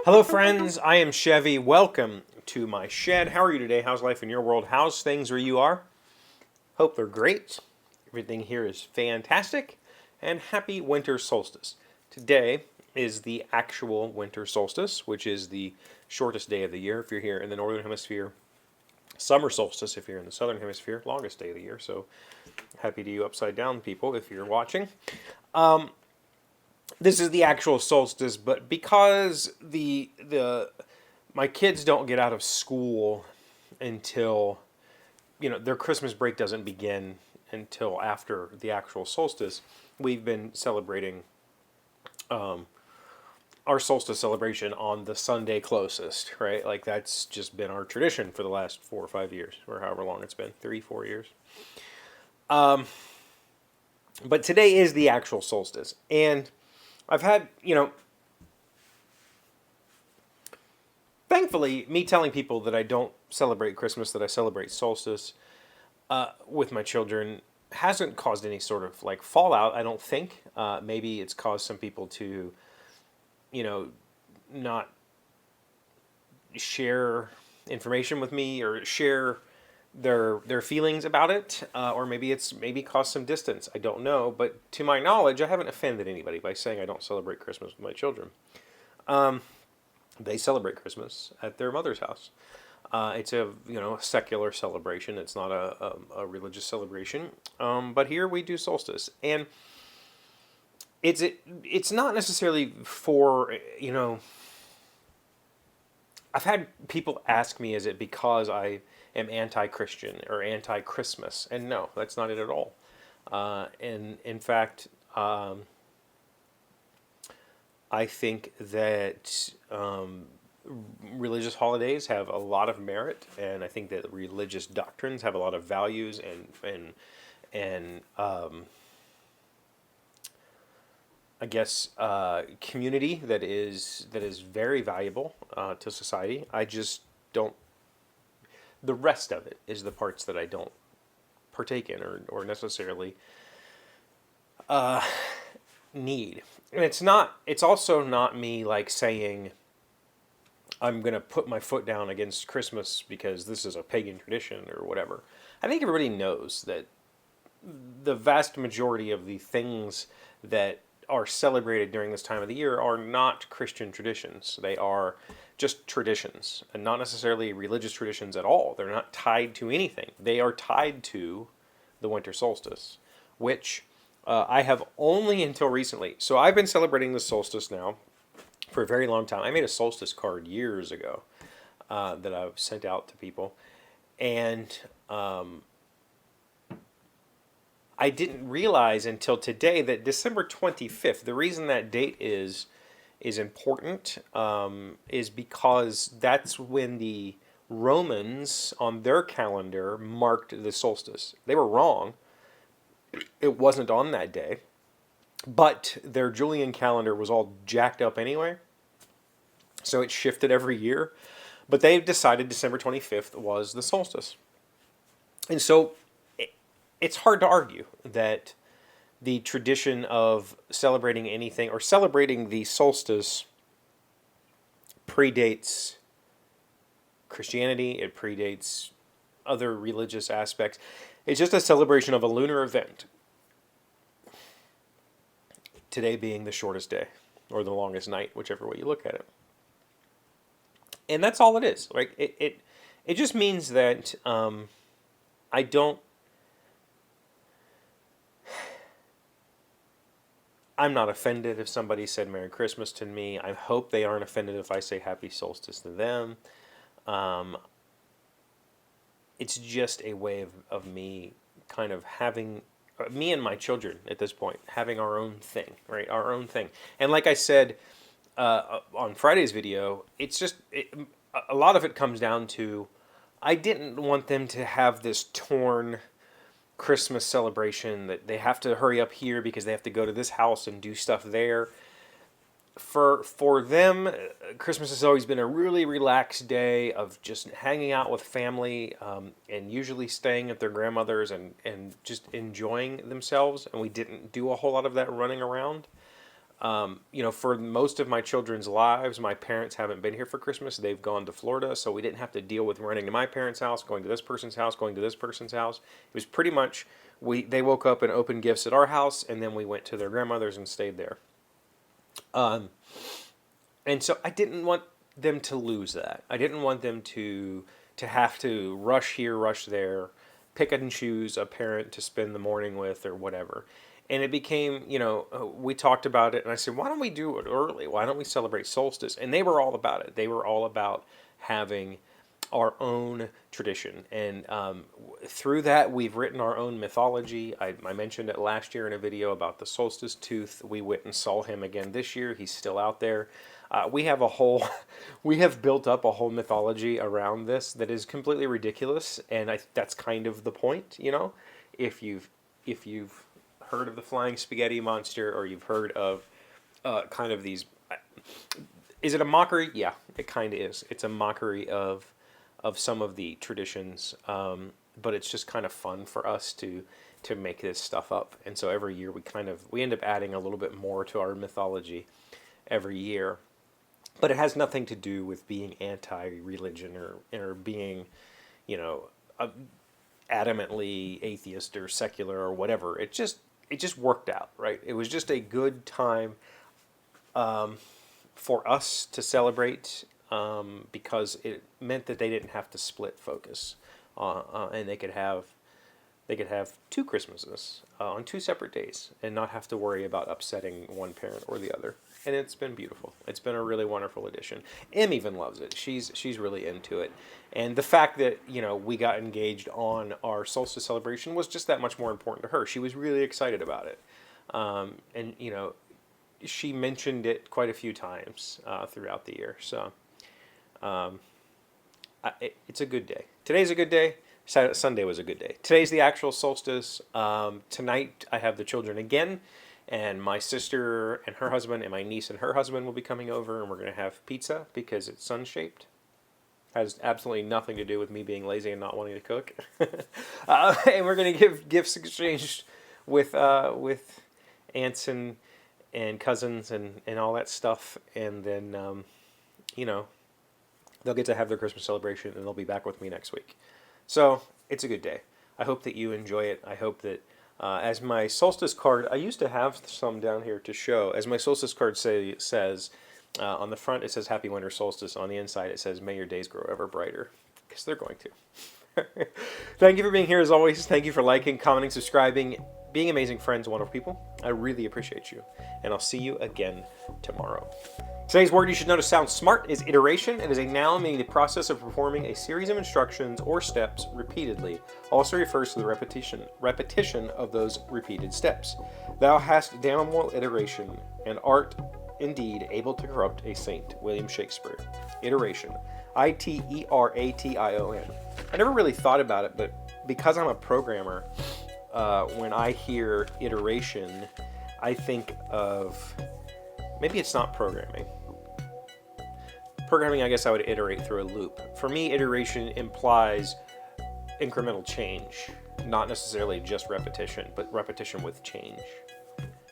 Hello friends, I am Chevee. Welcome to my shed. How are you today? How's life in your world? How's things where you are? Hope they're great. Everything here is fantastic. And happy winter solstice. Today is the actual winter solstice, which is the shortest day of the year if you're here in the northern hemisphere. Summer solstice if you're in the southern hemisphere, longest day of the year. So happy to you upside down people if you're watching. This is the actual solstice, but because my kids don't get out of school until, their Christmas break doesn't begin until after the actual solstice, we've been celebrating our solstice celebration on the Sunday closest, right? Like that's just been our tradition for the last 4 or 5 years, or however long it's been, 3, 4 years. But today is the actual solstice, and I've had, thankfully, me telling people that I don't celebrate Christmas, that I celebrate solstice with my children hasn't caused any sort of like fallout, I don't think. Maybe it's caused some people to, not share information with me or share their feelings about it, or maybe caused some distance. I don't know, but to my knowledge, I haven't offended anybody by saying I don't celebrate Christmas with my children. They celebrate Christmas at their mother's house. It's a secular celebration. It's not a religious celebration. But here we do solstice, and it's not necessarily for I've had people ask me, is it because I am anti-Christian or anti-Christmas? And no, that's not it at all. And in fact, I think that religious holidays have a lot of merit, and I think that religious doctrines have a lot of values and I guess community that is very valuable to society. I just don't. The rest of it is the parts that I don't partake in or necessarily need. And it's also not me like saying I'm going to put my foot down against Christmas because this is a pagan tradition or whatever. I think everybody knows that the vast majority of the things that are celebrated during this time of the year are not Christian traditions. They are just traditions, and not necessarily religious traditions at all. They're not tied to anything. They are tied to the winter solstice, which I have only until recently. So I've been celebrating the solstice now for a very long time. I made a solstice card years ago that I've sent out to people, and I didn't realize until today that December 25th, the reason that date is important is because that's when the Romans on their calendar marked the solstice. They were wrong. It wasn't on that day, but their Julian calendar was all jacked up anyway, so it shifted every year. But they've decided December 25th was the solstice. And so it's hard to argue that the tradition of celebrating anything or celebrating the solstice predates Christianity. It predates other religious aspects. It's just a celebration of a lunar event. Today being the shortest day or the longest night, whichever way you look at it. And that's all it is. Like it just means that I don't. I'm not offended if somebody said Merry Christmas to me. I hope they aren't offended if I say Happy Solstice to them. It's just a way of me kind of having, me and my children at this point, having our own thing, right? Our own thing. And like I said on Friday's video, it's just, a lot of it comes down to, I didn't want them to have this torn Christmas celebration that they have to hurry up here because they have to go to this house and do stuff there. for them, Christmas has always been a really relaxed day of just hanging out with family, and usually staying at their grandmother's and just enjoying themselves. And we didn't do a whole lot of that running around. For most of my children's lives, my parents haven't been here for Christmas. They've gone to Florida, so we didn't have to deal with running to my parents' house, going to this person's house, going to this person's house. It was pretty much they woke up and opened gifts at our house, and then we went to their grandmother's and stayed there. And so I didn't want them to lose that. I didn't want them to have to rush here, rush there, pick and choose a parent to spend the morning with or whatever. And it became, we talked about it, and I said, why don't we do it early? Why don't we celebrate Solstice? And they were all about it. They were all about having our own tradition. And through that, we've written our own mythology. I mentioned it last year in a video about the solstice tooth. We went and saw him again this year. He's still out there. We have built up a whole mythology around this that is completely ridiculous, and that's kind of the point, if you've heard of the flying spaghetti monster, or you've heard of kind of these. Is it a mockery? Yeah, it kind of is. It's a mockery of some of the traditions, but it's just kind of fun for us to make this stuff up. And so every year we end up adding a little bit more to our mythology every year. But it has nothing to do with being anti-religion or being, adamantly atheist or secular or whatever. It just worked out, right? It was just a good time for us to celebrate, because it meant that they didn't have to split focus, and they could have two Christmases on two separate days and not have to worry about upsetting one parent or the other. And it's been beautiful. It's been a really wonderful addition. Em even loves it. She's really into it. And the fact that, we got engaged on our solstice celebration was just that much more important to her. She was really excited about it. And she mentioned it quite a few times throughout the year. So it's a good day. Today's a good day. Sunday was a good day. Today's the actual solstice. Tonight I have the children again. And my sister and her husband and my niece and her husband will be coming over, and we're going to have pizza because it's sun-shaped. Has absolutely nothing to do with me being lazy and not wanting to cook. And we're going to give gifts exchanged with aunts and cousins and all that stuff. And then, they'll get to have their Christmas celebration, and they'll be back with me next week. So it's a good day. I hope that you enjoy it. I hope that as my solstice card, I used to have some down here to show. As my solstice card says, on the front it says Happy Winter Solstice. On the inside it says May your days grow ever brighter. Because they're going to. Thank you for being here as always. Thank you for liking, commenting, subscribing, being amazing friends, wonderful people. I really appreciate you. And I'll see you again tomorrow. Today's word you should know to sound smart is iteration. It is a noun meaning the process of performing a series of instructions or steps repeatedly. Also refers to the repetition of those repeated steps. Thou hast damnable iteration, and art indeed able to corrupt a saint. William Shakespeare. Iteration. iteration. I never really thought about it, but because I'm a programmer, when I hear iteration, I think of... Maybe it's not programming. Programming, I guess I would iterate through a loop. For me, iteration implies incremental change, not necessarily just repetition, but repetition with change.